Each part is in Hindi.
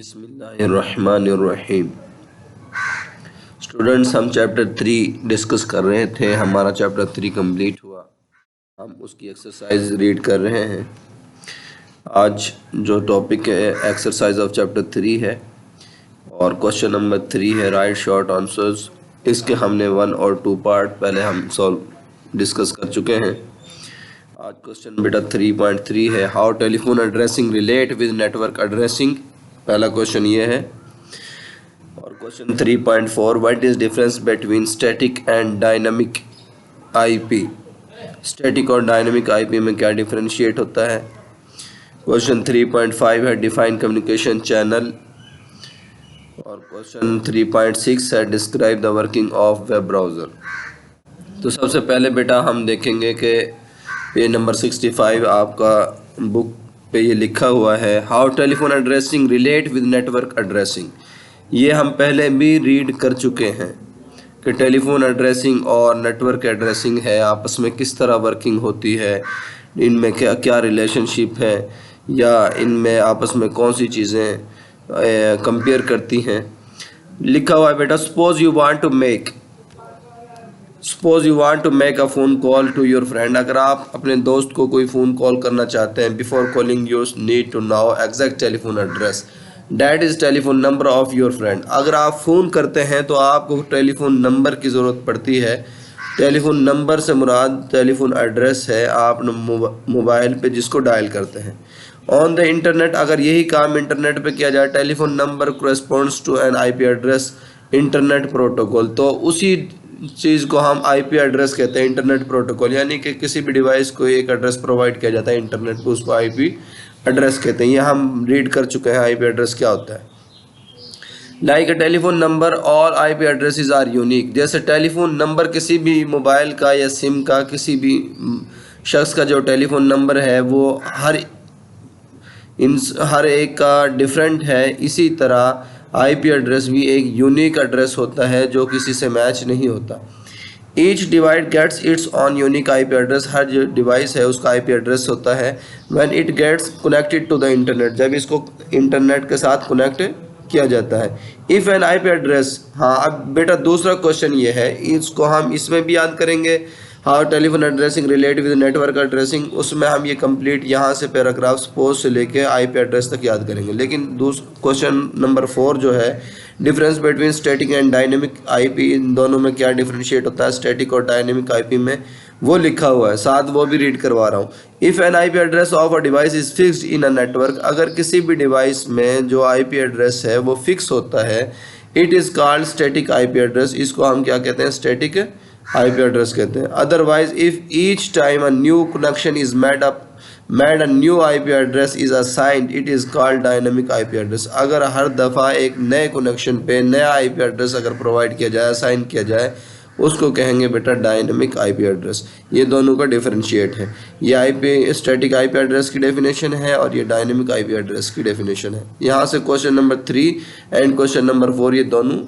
बिस्मिल्लाहिर्रहमानिर्रहीम। स्टूडेंट्स, हम चैप्टर 3 डिस्कस कर रहे थे। हमारा चैप्टर 3 कंप्लीट हुआ। हम उसकी एक्सरसाइज रीड कर रहे हैं। आज जो टॉपिक है एक्सरसाइज ऑफ चैप्टर 3 है और क्वेश्चन नंबर 3 है राइट शॉर्ट आंसर्स। इसके हमने 1 और 2 पार्ट पहले हम सॉल्व डिस्कस कर चुके हैं। आज क्वेश्चन बेटा 3.3 है how telephone addressing relate with network addressing. पहला क्वेश्चन ये है। और question 3.4 what is difference between static and dynamic IP. Static और डायनामिक आईपी में क्या डिफरेंशिएट होता है। क्वेश्चन 3.5 है डिफाइन कम्युनिकेशन चैनल। और क्वेश्चन 3.6 है describe the working of web browser. तो सबसे पहले बेटा हम देखेंगे कि पेज नंबर 65 आपका बुक पे ये लिखा हुआ है how telephone addressing relate with network addressing. ये हम पहले भी रीड कर चुके हैं कि टेलीफोन एड्रेसिंग और नेटवर्क एड्रेसिंग है आपस में किस तरह वर्किंग होती है, इनमें क्या क्या रिलेशनशिप है या इनमें आपस में कौन सी चीज़ें कंपेयर करती हैं। लिखा हुआ है बेटा suppose you want to make a phone call to your friend. अगर आप अपने दोस्त को कोई फ़ोन कॉल करना चाहते हैं, before calling you need to know exact telephone address that is telephone number of your friend. अगर आप फ़ोन करते हैं तो आपको टेलीफोन नंबर की ज़रूरत पड़ती है। टेलीफोन नंबर से मुराद टेलीफोन एड्रेस है आप मोबाइल पे जिसको डायल करते हैं। ऑन द इंटरनेट, अगर यही काम इंटरनेट पे किया जाए, telephone number corresponds to an IP address internet protocol. तो उसी चीज़ को हम आईपी एड्रेस कहते हैं, इंटरनेट प्रोटोकॉल। यानी कि किसी भी डिवाइस को एक एड्रेस प्रोवाइड किया जाता है इंटरनेट को, उसको आईपी एड्रेस कहते हैं। ये हम रीड कर चुके हैं आईपी एड्रेस क्या होता है। Like a telephone number all IP addresses are unique. जैसे टेलीफोन नंबर किसी भी मोबाइल का या सिम का, किसी भी शख्स का जो टेलीफोन नंबर है वो हर एक का डिफरेंट है। इसी तरह आईपी एड्रेस भी एक यूनिक एड्रेस होता है जो किसी से मैच नहीं होता। Each device gets its own unique IP address. हर जो डिवाइस है उसका आईपी एड्रेस होता है। When it gets connected to the internet, जब इसको इंटरनेट के साथ कनेक्ट किया जाता है। इफ़ एन आईपी एड्रेस, हाँ अब बेटा दूसरा क्वेश्चन ये है, इसको हम इसमें भी याद करेंगे how telephone addressing relate with network addressing. उसमें हम ये कंप्लीट यहाँ से पैराग्राफ सपोज से लेके आईपी एड्रेस तक याद करेंगे। लेकिन क्वेश्चन नंबर 4 जो है difference between static and dynamic IP, इन दोनों में क्या डिफरेंशिएट होता है स्टैटिक और डायनेमिक आईपी में, वो लिखा हुआ है, साथ वो भी रीड करवा रहा हूँ। If N IP address of a device is fixed in a network, अगर किसी भी डिवाइस में जो आईपी एड्रेस है वो फिक्स होता है, it is called static IP address. इसको हम क्या कहते हैं, स्टैटिक आईपी एड्रेस कहते हैं। Otherwise if each time a new connection is made a new IP address is assigned, it is called dynamic IP address। अगर हर दफ़ा एक नए कनेक्शन पे नया IP एड्रेस अगर प्रोवाइड किया जाए, असाइन किया जाए, उसको कहेंगे बेटा डायनेमिक IP एड्रेस। ये दोनों का डिफरेंशिएट है। ये स्टैटिक IP एड्रेस की डेफिनेशन है और ये डायनेमिक IP एड्रेस की डेफिनेशन है। यहाँ से question number 3 and question number 4 ये दोनों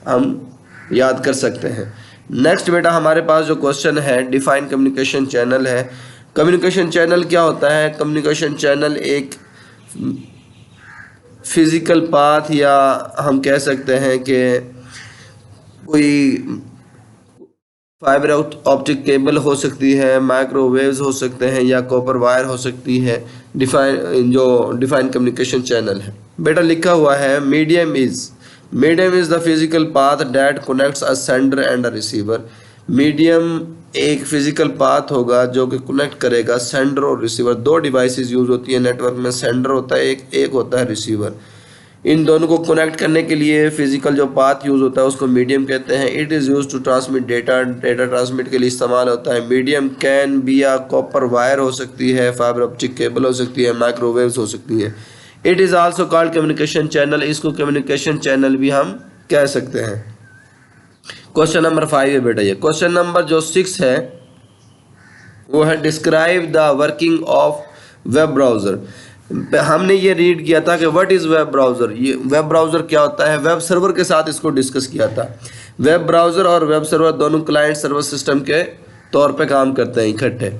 हम याद कर सकते हैं। नेक्स्ट बेटा हमारे पास जो क्वेश्चन है डिफाइन कम्युनिकेशन चैनल है। कम्युनिकेशन चैनल क्या होता है। कम्युनिकेशन चैनल एक फिज़िकल पाथ, या हम कह सकते हैं कि कोई फाइबर ऑप्टिक केबल हो सकती है, माइक्रोवेव्स हो सकते हैं, या कॉपर वायर हो सकती है। डिफाइन कम्युनिकेशन चैनल है बेटा लिखा हुआ है medium is the physical path that connects a sender and a receiver. Medium एक फिजिकल पाथ होगा जो कि कनेक्ट करेगा सेंडर और रिसीवर। दो डिवाइसेस यूज़ होती है नेटवर्क में, सेंडर होता है एक होता है रिसीवर। इन दोनों को कनेक्ट करने के लिए फिजिकल जो पाथ यूज़ होता है उसको मीडियम कहते हैं। It is used to transmit data transmit के लिए इस्तेमाल होता है। Medium can be a copper wire हो सकती है, फाइबर ऑप्टिक केबल हो सकती है, माइक्रोवेव्स हो सकती है। It is also called communication channel. इसको कम्युनिकेशन चैनल भी हम कह सकते हैं। क्वेश्चन नंबर 5 है बेटा ये। क्वेश्चन नंबर जो 6 है वो है describe the working of web browser. हमने ये रीड किया था कि व्हाट इज़ वेब ब्राउज़र। ये वेब ब्राउज़र क्या होता है, वेब सर्वर के साथ इसको डिस्कस किया था। वेब ब्राउज़र और वेब सर्वर दोनों क्लाइंट सर्वर सिस्टम के तौर पे काम करते हैं इकट्ठे।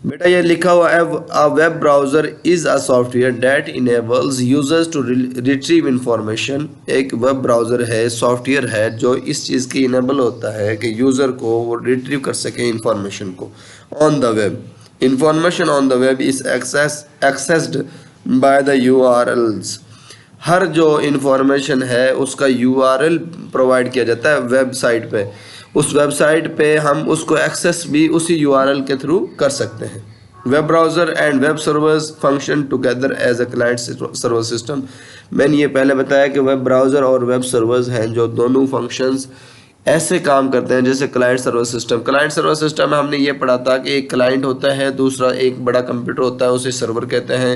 बेटा ये लिखा हुआ है, a web browser is a software that enables users to retrieve information. एक वेब ब्राउज़र है, सॉफ्टवेयर है जो इस चीज़ की इनेबल होता है कि यूज़र को वो रिट्रीव कर सके इंफॉर्मेशन को on the web. Information on the web is accessed by the URLs। हर जो इंफॉर्मेशन है उसका URL प्रोवाइड किया जाता है वेबसाइट पे। उस वेबसाइट पे हम उसको एक्सेस भी उसी URL के थ्रू कर सकते हैं। Web browser and web servers function together as a client server system. मैंने ये पहले बताया कि वेब ब्राउज़र और वेब सर्वर्स हैं जो दोनों फंक्शंस ऐसे काम करते हैं जैसे client server system. Client server system में हमने ये पढ़ा था कि एक क्लाइंट होता है, दूसरा एक बड़ा कंप्यूटर होता है, उसे सर्वर कहते हैं।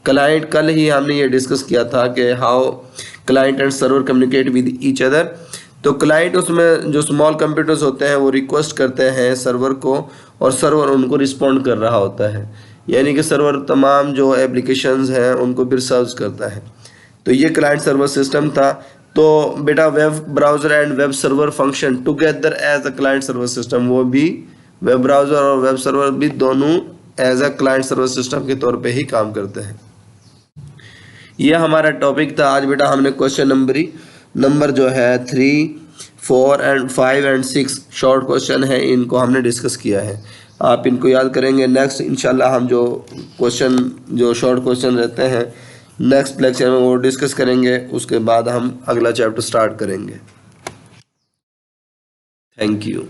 क्लाइंट, कल ही हमने ये डिस्कस किया था कि how client and server communicate with each other. तो क्लाइंट, उसमें जो स्मॉल कंप्यूटर्स होते हैं वो रिक्वेस्ट करते हैं सर्वर को और सर्वर उनको रिस्पॉन्ड कर रहा होता है, यानी कि सर्वर तमाम जो एप्लीकेशंस हैं उनको फिर सर्व करता है। तो ये क्लाइंट सर्वर सिस्टम था। तो बेटा web browser and web server function together as a client server system, वो भी वेब ब्राउज़र और वेब सर्वर भी दोनों as a client server system के तौर पे ही काम करते हैं। ये हमारा टॉपिक था आज बेटा। हमने क्वेश्चन नंबर जो है 3, 4 एंड 5 एंड 6 शॉर्ट क्वेश्चन है, इनको हमने डिस्कस किया है। आप इनको याद करेंगे। नेक्स्ट इंशाल्लाह हम जो शॉर्ट क्वेश्चन रहते हैं नेक्स्ट लेक्चर में वो डिस्कस करेंगे, उसके बाद हम अगला चैप्टर स्टार्ट करेंगे। Thank you.